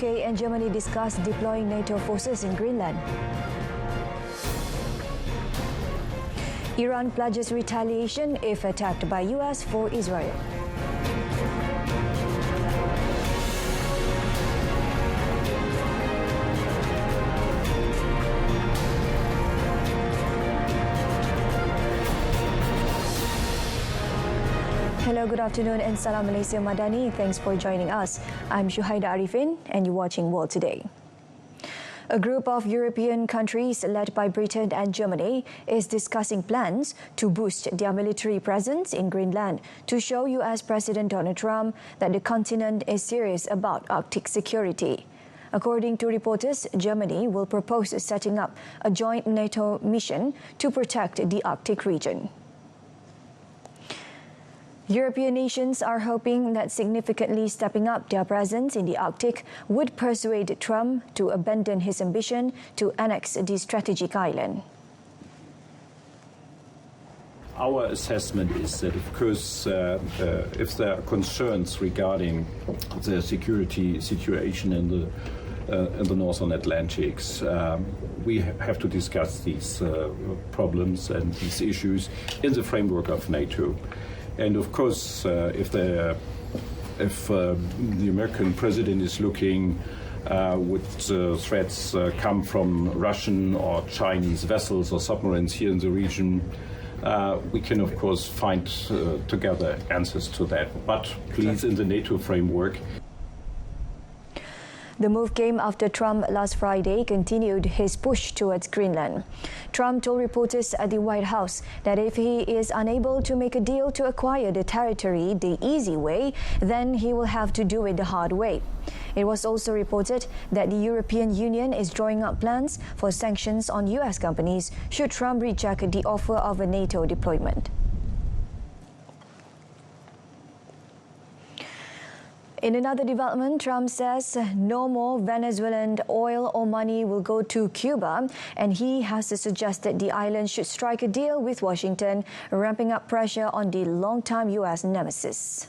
UK and Germany discuss deploying NATO forces in Greenland. Iran pledges retaliation if attacked by US for Israel. Hello, good afternoon and Salam Malaysia Madani. Thanks for joining us. I'm Shuhaida Arifin and you're watching World Today. A group of European countries led by Britain and Germany is discussing plans to boost their military presence in Greenland to show US President Donald Trump that the continent is serious about Arctic security. According to reporters, Germany will propose setting up a joint NATO mission to protect the Arctic region. European nations are hoping that significantly stepping up their presence in the Arctic would persuade Trump to abandon his ambition to annex the strategic island. Our assessment is that, of course, if there are concerns regarding the security situation in the Northern Atlantics, we have to discuss these problems and these issues in the framework of NATO. And of course, if the American president is looking would threats come from Russian or Chinese vessels or submarines here in the region, we can of course find together answers to that. But please, in the NATO framework. The move came after Trump last Friday continued his push towards Greenland. Trump told reporters at the White House that if he is unable to make a deal to acquire the territory the easy way, then he will have to do it the hard way. It was also reported that the European Union is drawing up plans for sanctions on US companies should Trump reject the offer of a NATO deployment. In another development, Trump says no more Venezuelan oil or money will go to Cuba, and he has suggested the island should strike a deal with Washington, ramping up pressure on the long-time U.S. nemesis.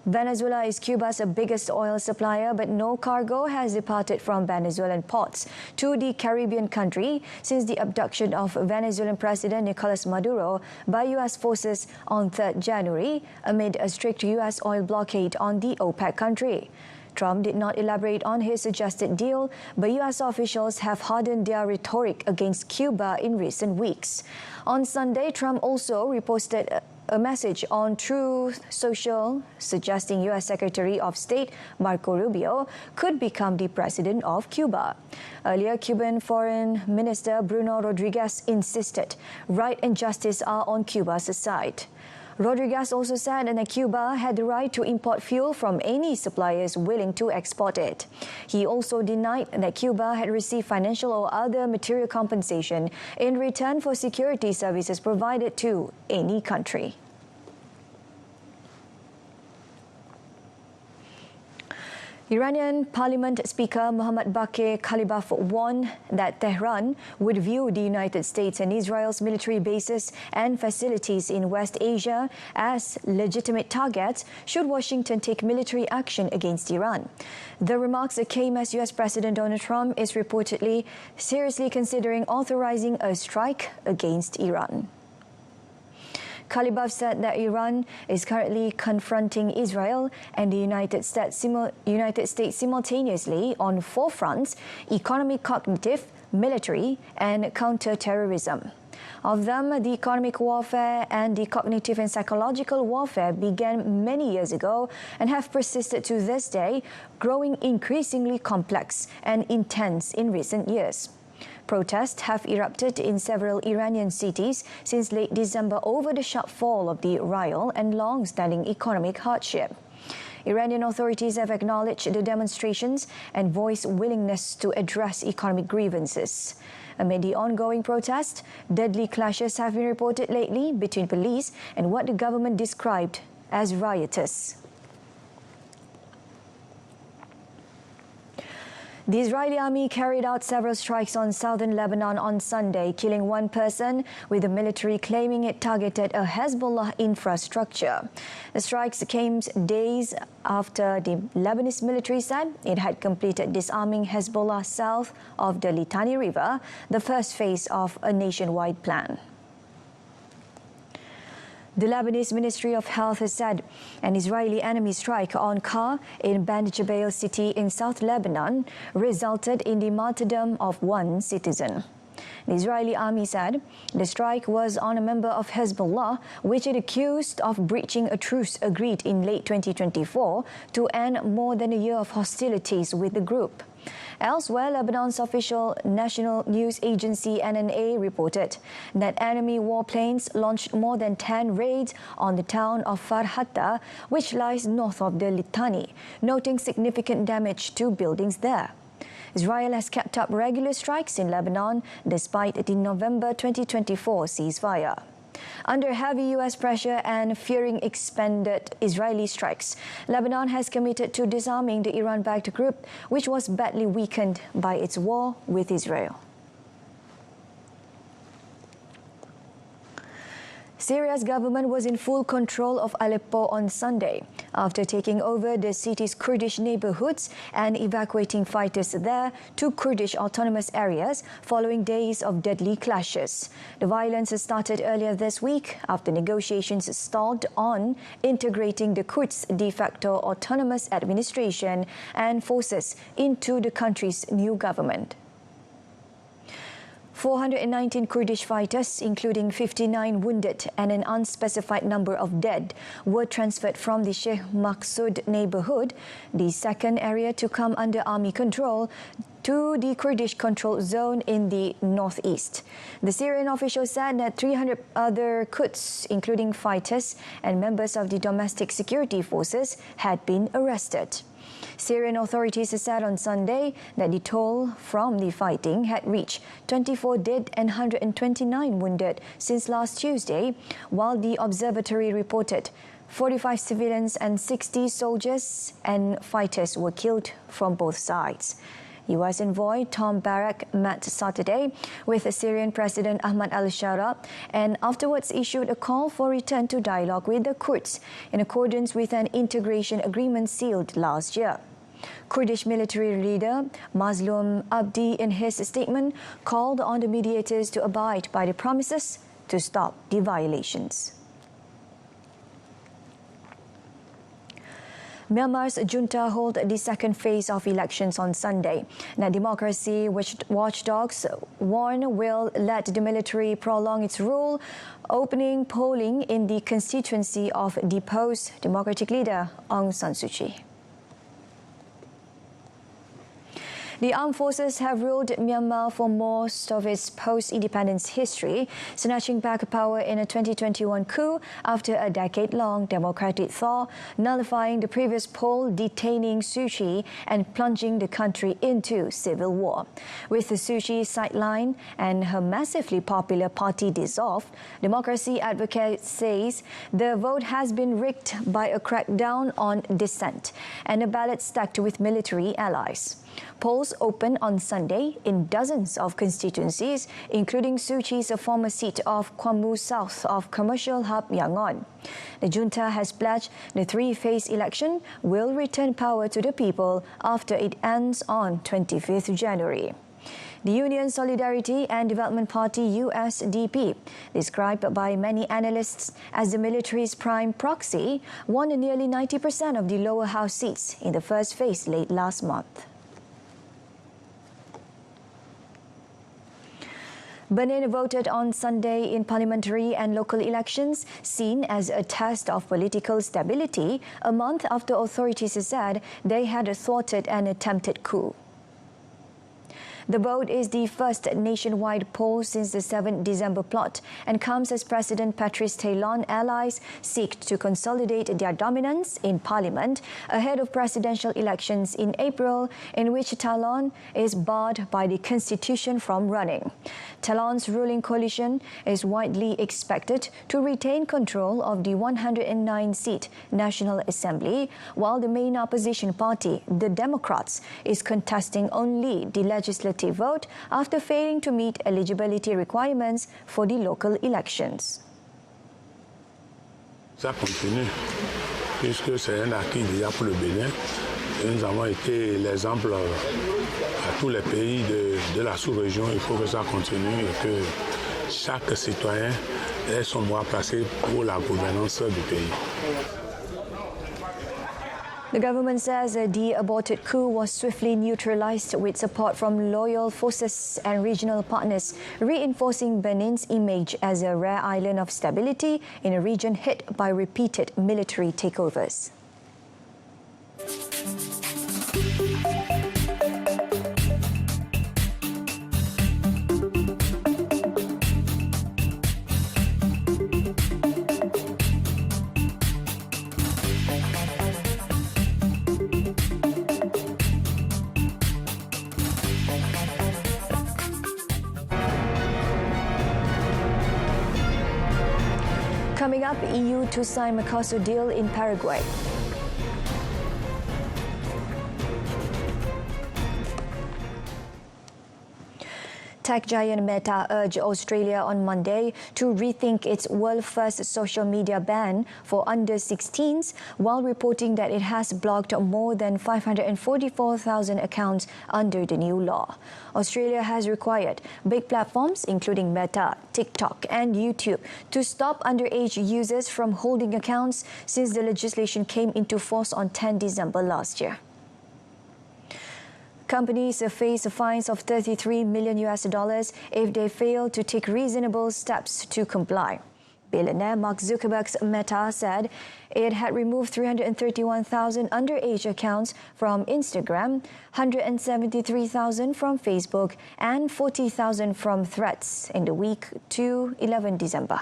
Venezuela is Cuba's biggest oil supplier, but no cargo has departed from Venezuelan ports to the Caribbean country since the abduction of Venezuelan President Nicolas Maduro by U.S. forces on 3rd January amid a strict U.S. oil blockade on the OPEC country. Trump did not elaborate on his suggested deal, but U.S. officials have hardened their rhetoric against Cuba in recent weeks. On Sunday, Trump also reposted a message on Truth Social suggesting U.S. Secretary of State Marco Rubio could become the president of Cuba. Earlier, Cuban Foreign Minister Bruno Rodriguez insisted right and justice are on Cuba's side. Rodriguez also said that Cuba had the right to import fuel from any suppliers willing to export it. He also denied that Cuba had received financial or other material compensation in return for security services provided to any country. Iranian Parliament Speaker Mohammad Baqir Kalibaf warned that Tehran would view the United States and Israel's military bases and facilities in West Asia as legitimate targets should Washington take military action against Iran. The remarks came as US President Donald Trump is reportedly seriously considering authorizing a strike against Iran. Kalibaf said that Iran is currently confronting Israel and the United States simultaneously on 4 fronts: economic, cognitive, military, and counter-terrorism. Of them, the economic warfare and the cognitive and psychological warfare began many years ago and have persisted to this day, growing increasingly complex and intense in recent years. Protests have erupted in several Iranian cities since late December over the sharp fall of the rial and long-standing economic hardship. Iranian authorities have acknowledged the demonstrations and voiced willingness to address economic grievances. Amid the ongoing protests, deadly clashes have been reported lately between police and what the government described as rioters. The Israeli army carried out several strikes on southern Lebanon on Sunday, killing one person, with the military claiming it targeted a Hezbollah infrastructure. The strikes came days after the Lebanese military said it had completed disarming Hezbollah south of the Litani River, the first phase of a nationwide plan. The Lebanese Ministry of Health has said an Israeli enemy strike on car in Band Jbeil city in South Lebanon resulted in the martyrdom of one citizen. The Israeli army said the strike was on a member of Hezbollah, which it accused of breaching a truce agreed in late 2024 to end more than a year of hostilities with the group. Elsewhere, Lebanon's official national news agency NNA reported that enemy warplanes launched more than 10 raids on the town of Farhata, which lies north of the Litani, noting significant damage to buildings there. Israel has kept up regular strikes in Lebanon despite the November 2024 ceasefire. Under heavy U.S. pressure and fearing expanded Israeli strikes, Lebanon has committed to disarming the Iran-backed group, which was badly weakened by its war with Israel. Syria's government was in full control of Aleppo on Sunday after taking over the city's Kurdish neighborhoods and evacuating fighters there to Kurdish autonomous areas following days of deadly clashes. The violence started earlier this week after negotiations stalled on integrating the Kurds' de facto autonomous administration and forces into the country's new government. 419 Kurdish fighters, including 59 wounded and an unspecified number of dead, were transferred from the Sheikh Maksud neighborhood, the second area to come under army control, to the Kurdish control zone in the northeast. The Syrian official said that 300 other Kurds, including fighters and members of the domestic security forces, had been arrested. Syrian authorities said on Sunday that the toll from the fighting had reached 24 dead and 129 wounded since last Tuesday, while the observatory reported 45 civilians and 60 soldiers and fighters were killed from both sides. U.S. envoy Tom Barrack met Saturday with Syrian President Ahmad al-Shara and afterwards issued a call for return to dialogue with the Kurds in accordance with an integration agreement sealed last year. Kurdish military leader Mazlum Abdi in his statement called on the mediators to abide by the promises to stop the violations. Myanmar's junta held the second phase of elections on Sunday. Now, democracy watchdogs warn will let the military prolong its rule, opening polling in the constituency of deposed democratic leader Aung San Suu Kyi. The armed forces have ruled Myanmar for most of its post-independence history, snatching back power in a 2021 coup after a decade-long democratic thaw, nullifying the previous poll, detaining Suu Kyi and plunging the country into civil war. With the Suu Kyi sidelined and her massively popular party dissolved, democracy advocates says the vote has been rigged by a crackdown on dissent and a ballot stacked with military allies. Polls opened on Sunday in dozens of constituencies, including Suu Kyi's former seat of Kwammu south of commercial hub Yangon. The junta has pledged the three-phase election will return power to the people after it ends on 25th January. The Union Solidarity and Development Party USDP, described by many analysts as the military's prime proxy, won nearly 90% of the lower house seats in the first phase late last month. Benin voted on Sunday in parliamentary and local elections, seen as a test of political stability, a month after authorities said they had thwarted an attempted coup. The vote is the first nationwide poll since the 7th December plot and comes as President Patrice Talon allies seek to consolidate their dominance in Parliament ahead of presidential elections in April, in which Talon is barred by the Constitution from running. Talon's ruling coalition is widely expected to retain control of the 109-seat National Assembly, while the main opposition party, the Democrats, is contesting only the legislative vote after failing to meet eligibility requirements for the local elections. Ça continue, puisque c'est un acquis déjà pour le Bénin. Et nous avons été l'exemple à tous les pays de la sous-région. Il faut que ça continue et que chaque citoyen ait son mot à placer pour la gouvernance du pays. The government says the aborted coup was swiftly neutralized with support from loyal forces and regional partners, reinforcing Benin's image as a rare island of stability in a region hit by repeated military takeovers. Coming up, EU to sign Mercosur deal in Paraguay. Tech giant Meta urged Australia on Monday to rethink its world-first social media ban for under-16s, while reporting that it has blocked more than 544,000 accounts under the new law. Australia has required big platforms, including Meta, TikTok and YouTube, to stop underage users from holding accounts since the legislation came into force on 10 December last year. Companies face fines of $33 million if they fail to take reasonable steps to comply. Billionaire Mark Zuckerberg's Meta said it had removed 331,000 underage accounts from Instagram, 173,000 from Facebook, and 40,000 from Threads in the week to 11 December.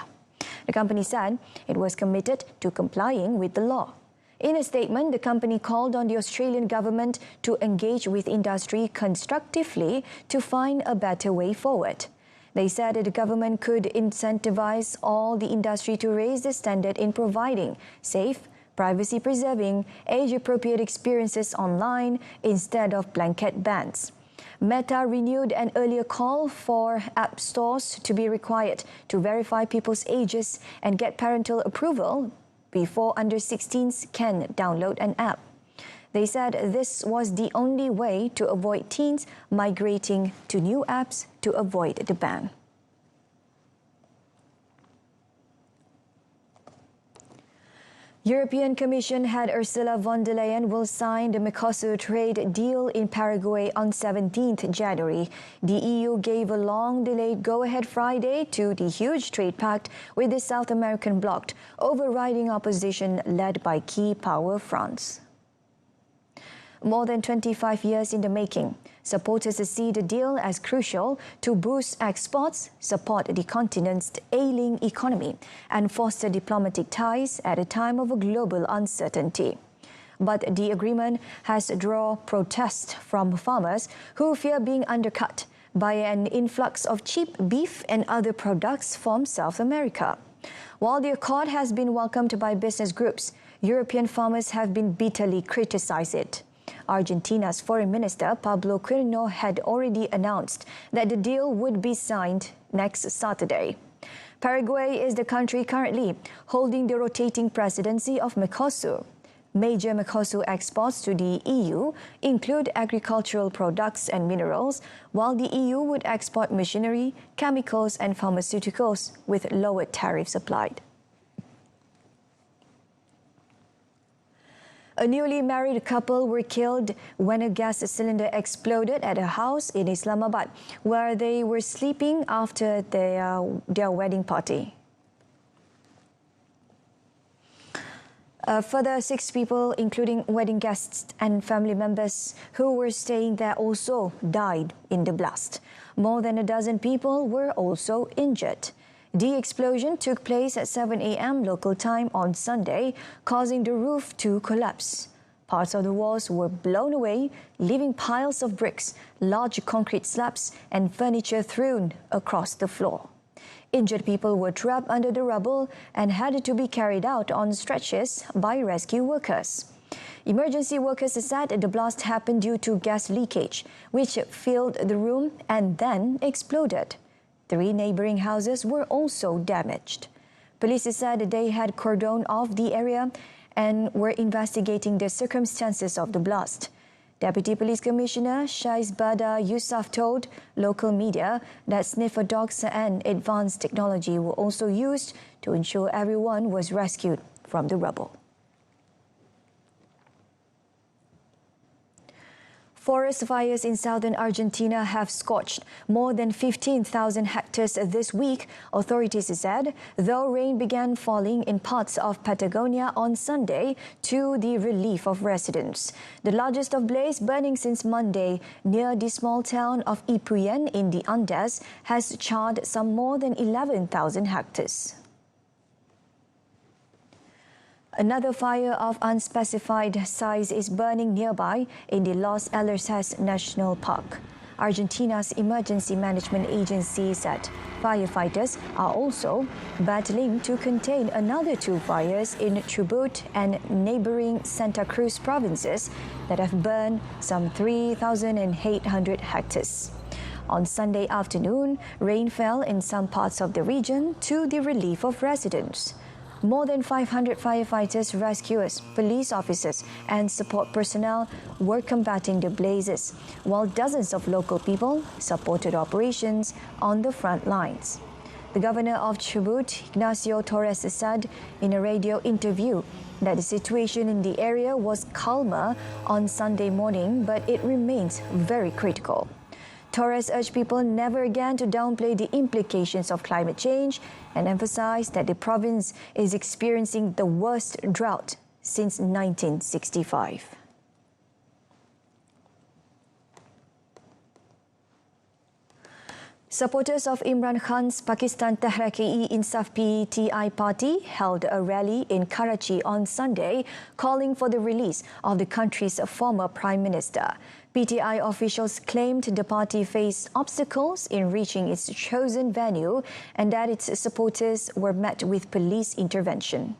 The company said it was committed to complying with the law. In a statement, the company called on the Australian government to engage with industry constructively to find a better way forward. They said that the government could incentivize all the industry to raise the standard in providing safe, privacy-preserving, age-appropriate experiences online instead of blanket bans. Meta renewed an earlier call for app stores to be required to verify people's ages and get parental approval before under-16s can download an app. They said this was the only way to avoid teens migrating to new apps to avoid the ban. European Commission head Ursula von der Leyen will sign the Mercosur trade deal in Paraguay on 17th January. The EU gave a long-delayed go-ahead Friday to the huge trade pact with the South American bloc, overriding opposition led by key power France. More than 25 years in the making, supporters see the deal as crucial to boost exports, support the continent's ailing economy, and foster diplomatic ties at a time of global uncertainty. But the agreement has drawn protests from farmers who fear being undercut by an influx of cheap beef and other products from South America. While the accord has been welcomed by business groups, European farmers have been bitterly criticized. Argentina's Foreign Minister Pablo Quirino had already announced that the deal would be signed next Saturday. Paraguay is the country currently holding the rotating presidency of Mercosur. Major Mercosur exports to the EU include agricultural products and minerals, while the EU would export machinery, chemicals and pharmaceuticals with lower tariffs applied. A newly married couple were killed when a gas cylinder exploded at a house in Islamabad, where they were sleeping after their wedding party. Further 6 people, including wedding guests and family members who were staying there, also died in the blast. More than a dozen people were also injured. The explosion took place at 7 a.m. local time on Sunday, causing the roof to collapse. Parts of the walls were blown away, leaving piles of bricks, large concrete slabs, and furniture thrown across the floor. Injured people were trapped under the rubble and had to be carried out on stretchers by rescue workers. Emergency workers said the blast happened due to gas leakage, which filled the room and then exploded. 3 neighboring houses were also damaged. Police said they had cordoned off the area and were investigating the circumstances of the blast. Deputy Police Commissioner Shaizbada Yusuf told local media that sniffer dogs and advanced technology were also used to ensure everyone was rescued from the rubble. Forest fires in southern Argentina have scorched more than 15,000 hectares this week, authorities said, though rain began falling in parts of Patagonia on Sunday to the relief of residents. The largest of blaze burning since Monday near the small town of Ipuyen in the Andes has charred some more than 11,000 hectares. Another fire of unspecified size is burning nearby in the Los Alerces National Park. Argentina's emergency management agency said firefighters are also battling to contain another 2 fires in Chubut and neighboring Santa Cruz provinces that have burned some 3,800 hectares. On Sunday afternoon, rain fell in some parts of the region to the relief of residents. More than 500 firefighters, rescuers, police officers and support personnel were combating the blazes, while dozens of local people supported operations on the front lines. The governor of Chubut, Ignacio Torres, said in a radio interview that the situation in the area was calmer on Sunday morning, but it remains very critical. Torres urged people never again to downplay the implications of climate change and emphasized that the province is experiencing the worst drought since 1965. Supporters of Imran Khan's Pakistan Tehreek-e-Insaf PTI party held a rally in Karachi on Sunday calling for the release of the country's former Prime Minister. PTI officials claimed the party faced obstacles in reaching its chosen venue and that its supporters were met with police intervention.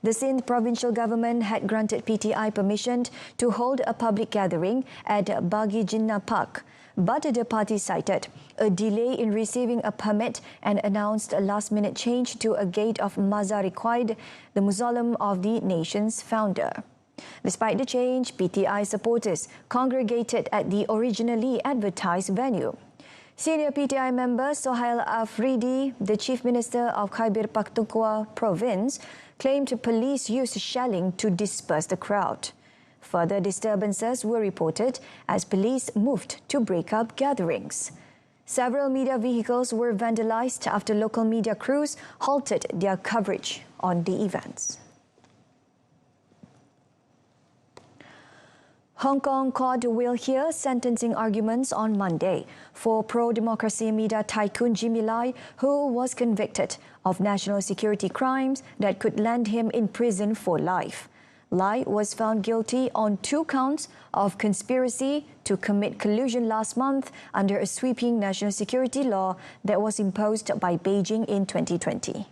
The Sindh provincial government had granted PTI permission to hold a public gathering at Bagi Jinnah Park, but the party cited a delay in receiving a permit and announced a last-minute change to a gate of Mazar-e-Quaid, the mausoleum of the nation's founder. Despite the change, PTI supporters congregated at the originally advertised venue. Senior PTI member Sohail Afridi, the Chief Minister of Khyber Pakhtunkhwa province, claimed police used shelling to disperse the crowd. Further disturbances were reported as police moved to break up gatherings. Several media vehicles were vandalized after local media crews halted their coverage on the events. Hong Kong court will hear sentencing arguments on Monday for pro-democracy media tycoon Jimmy Lai, who was convicted of national security crimes that could land him in prison for life. Lai was found guilty on 2 counts of conspiracy to commit collusion last month under a sweeping national security law that was imposed by Beijing in 2020.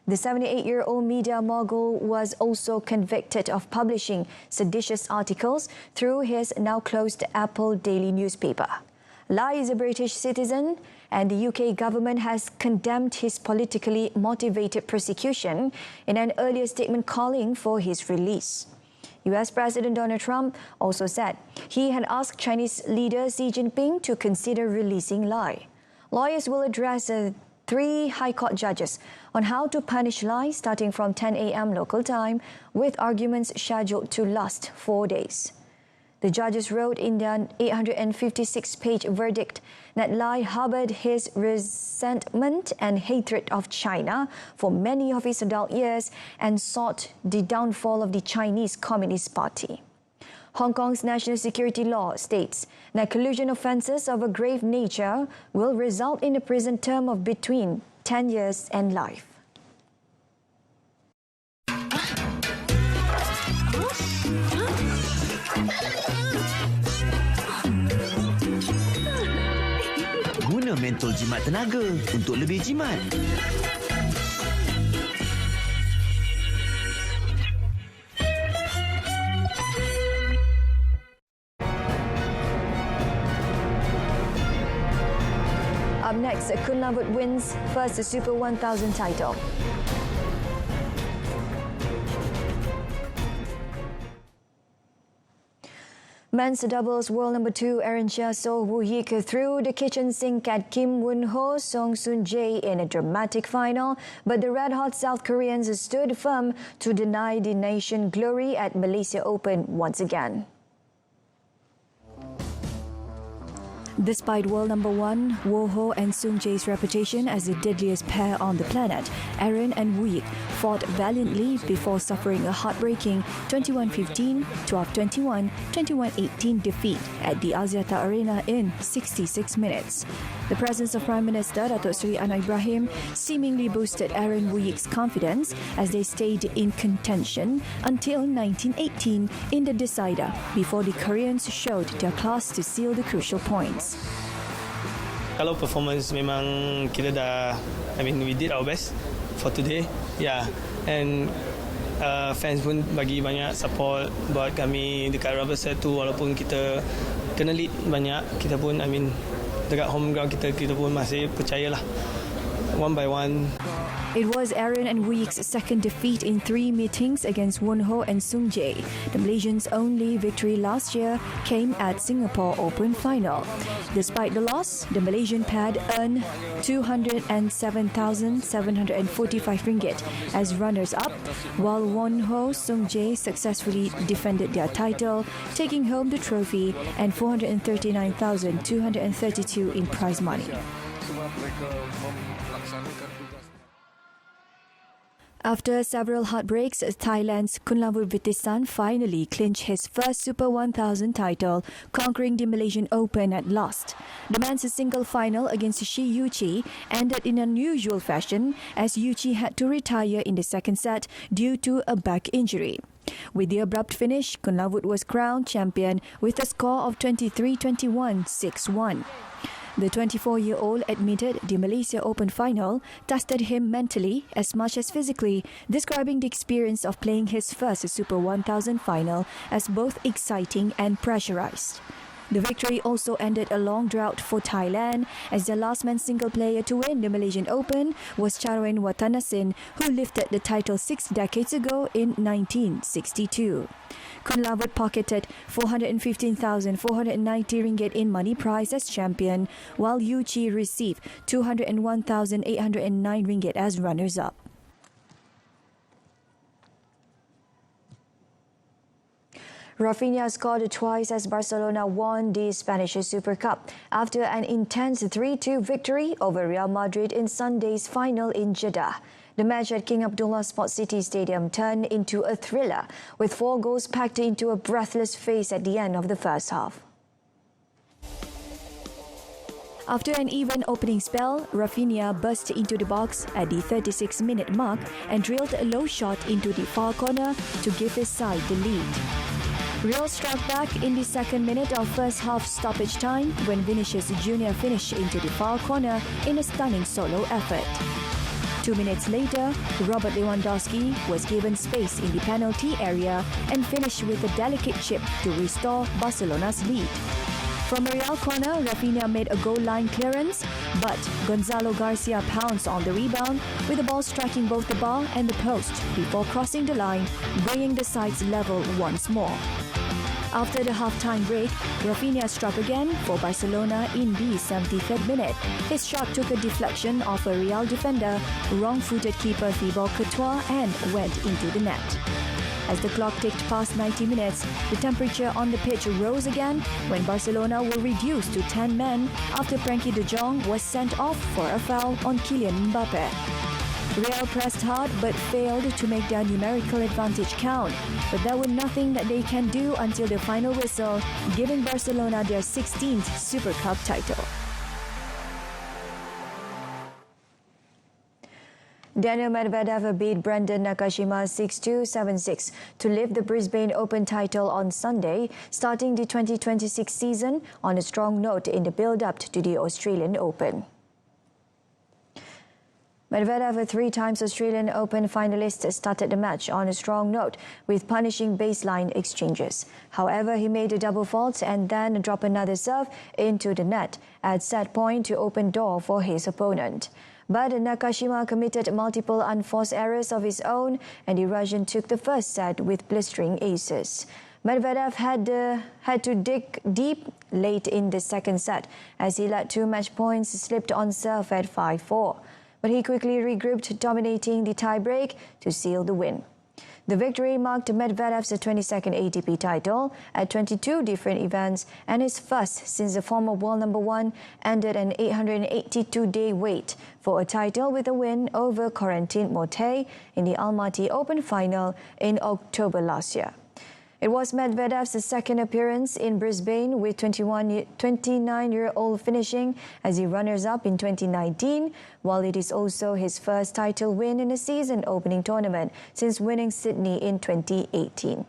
The 78-year-old media mogul was also convicted of publishing seditious articles through his now-closed Apple Daily newspaper. Lai is a British citizen, and the UK government has condemned his politically motivated persecution in an earlier statement calling for his release. US President Donald Trump also said he had asked Chinese leader Xi Jinping to consider releasing Lai. Lawyers will address 3 High Court judges on how to punish Lai starting from 10 a.m. local time, with arguments scheduled to last 4 days. The judges wrote in their 856-page verdict that Lai harbored his resentment and hatred of China for many of his adult years and sought the downfall of the Chinese Communist Party. Hong Kong's national security law states that collusion offences of a grave nature will result in a prison term of between 10 years and life. Guna mentol jimat tenaga untuk lebih jimat. Up next, Kun Lavut wins first Super 1000 title. Men's doubles world number 2 Aaron Chia So Woo Yik threw the kitchen sink at Kim Won Ho Song Soon Jae in a dramatic final, but the red-hot South Koreans stood firm to deny the nation glory at Malaysia Open once again. Despite world number 1 Woo Ho and Soon Jae's reputation as the deadliest pair on the planet, Aaron and Woo Yik fought valiantly before suffering a heartbreaking 21-15, 12-21, 21-18 defeat at the Axiata Arena in 66 minutes. The presence of Prime Minister Datuk Seri Anwar Ibrahim seemingly boosted Aaron Woo Yik's confidence as they stayed in contention until 1918 in the decider before the Koreans showed their class to seal the crucial points. Kalau performance memang kita dah, we did our best for today, and fans pun bagi banyak support buat kami dekat rubber set tu, walaupun kita kena lead banyak, kita pun dekat home ground kita pun masih percayalah one by one. It was Aaron and Woo Yik's second defeat in 3 meetings against Won Ho and Soon Jae. The Malaysians' only victory last year came at Singapore Open final. Despite the loss, the Malaysian pair earned 207,745 ringgit as runners-up, while Won Ho Soon Jae successfully defended their title, taking home the trophy and 439,232 in prize money. After several heartbreaks, Thailand's Kunlavut Vitisan finally clinched his first Super 1000 title, conquering the Malaysian Open at last. The men's single final against Shi Yuqi ended in unusual fashion as Yuqi had to retire in the second set due to a back injury. With the abrupt finish, Kunlavut was crowned champion with a score of 23-21, 6-1. The 24-year-old admitted the Malaysia Open final tested him mentally as much as physically, describing the experience of playing his first Super 1000 final as both exciting and pressurized. The victory also ended a long drought for Thailand, as the last men's single player to win the Malaysian Open was Charwen Watanasin, who lifted the title 6 decades ago in 1962. Kunlavut pocketed 415,490 ringgit in money prize as champion, while Yuqi received 201,809 ringgit as runners-up. Rafinha scored twice as Barcelona won the Spanish Super Cup after an intense 3-2 victory over Real Madrid in Sunday's final in Jeddah. The match at King Abdullah Sports City Stadium turned into a thriller, with 4 goals packed into a breathless pace at the end of the first half. After an even opening spell, Rafinha burst into the box at the 36-minute mark and drilled a low shot into the far corner to give his side the lead. Real struck back in the second minute of first half stoppage time when Vinicius Jr. finished into the far corner in a stunning solo effort. 2 minutes later, Robert Lewandowski was given space in the penalty area and finished with a delicate chip to restore Barcelona's lead. From a Real corner, Rafinha made a goal line clearance, but Gonzalo Garcia pounced on the rebound, with the ball striking both the bar and the post before crossing the line, bringing the sides level once more. After the half-time break, Rafinha struck again for Barcelona in the 73rd minute. His shot took a deflection off a Real defender, wrong-footed keeper Thibaut Courtois, and went into the net. As the clock ticked past 90 minutes, the temperature on the pitch rose again when Barcelona were reduced to 10 men after Frenkie de Jong was sent off for a foul on Kylian Mbappe. Real pressed hard but failed to make their numerical advantage count. But there was nothing that they can do until the final whistle, giving Barcelona their 16th Super Cup title. Daniel Medvedev beat Brandon Nakashima 6-2, 7-6 to lift the Brisbane Open title on Sunday, starting the 2026 season on a strong note in the build-up to the Australian Open. Medvedev, a three-times Australian Open finalist, started the match on a strong note with punishing baseline exchanges. However, he made a double fault and then dropped another serve into the net at set point to open door for his opponent. But Nakashima committed multiple unforced errors of his own, and the Russian took the first set with blistering aces. Medvedev had to dig deep late in the second set as he let two match points slipped on serve at 5-4. But he quickly regrouped, dominating the tie-break to seal the win. The victory marked Medvedev's 22nd ATP title at 22 different events and his first since the former world number one ended an 882-day wait for a title with a win over Corentin Moutet in the Almaty Open final in October last year. It was Medvedev's second appearance in Brisbane, with 29-year-old finishing as the runners-up in 2019, while it is also his first title win in a season-opening tournament since winning Sydney in 2018.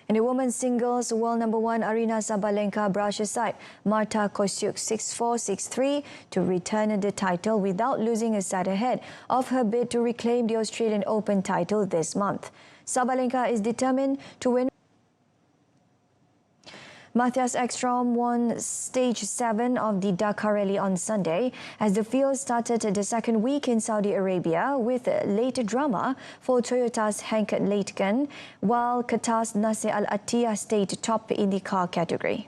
In the women's singles, world number one Aryna Sabalenka brushed aside Marta Kostyuk 6-4, 6-3 to return the title without losing a set ahead of her bid to reclaim the Australian Open title this month. Sabalenka is determined to win. Matthias Ekstrom won Stage 7 of the Dakar Rally on Sunday as the field started the second week in Saudi Arabia with late drama for Toyota's Henk Leitgen, while Qatar's Nasser Al Attiyah stayed top in the car category.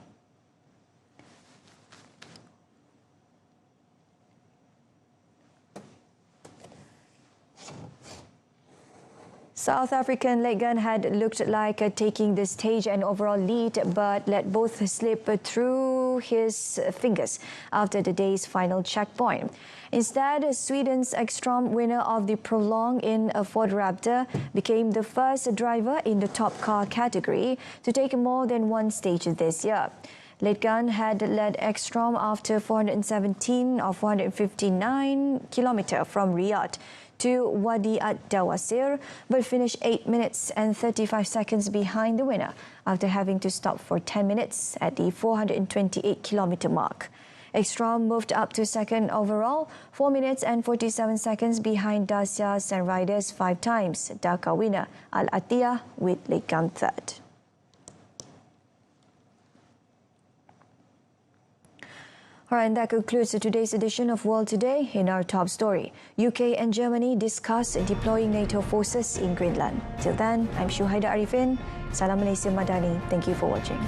South African Leitgen had looked like taking the stage and overall lead, but let both slip through his fingers after the day's final checkpoint. Instead, Sweden's Ekstrom, winner of the Prolong in a Ford Raptor, became the first driver in the top car category to take more than one stage this year. Leitgen had led Ekstrom after 417 or 459 kilometers from Riyadh to Wadi ad-Dawasir, but finished 8 minutes and 35 seconds behind the winner after having to stop for 10 minutes at the 428-kilometer mark. Ekstrom moved up to second overall, 4 minutes and 47 seconds behind Dacia Sunrider's 5 times Dakar winner Al Attiyah, with Leitgen third. All right, and that concludes today's edition of World Today. In our top story, UK and Germany discuss deploying NATO forces in Greenland. Till then, I'm Shuhaida Arifin. Salam Malaysia Madani. Thank you for watching.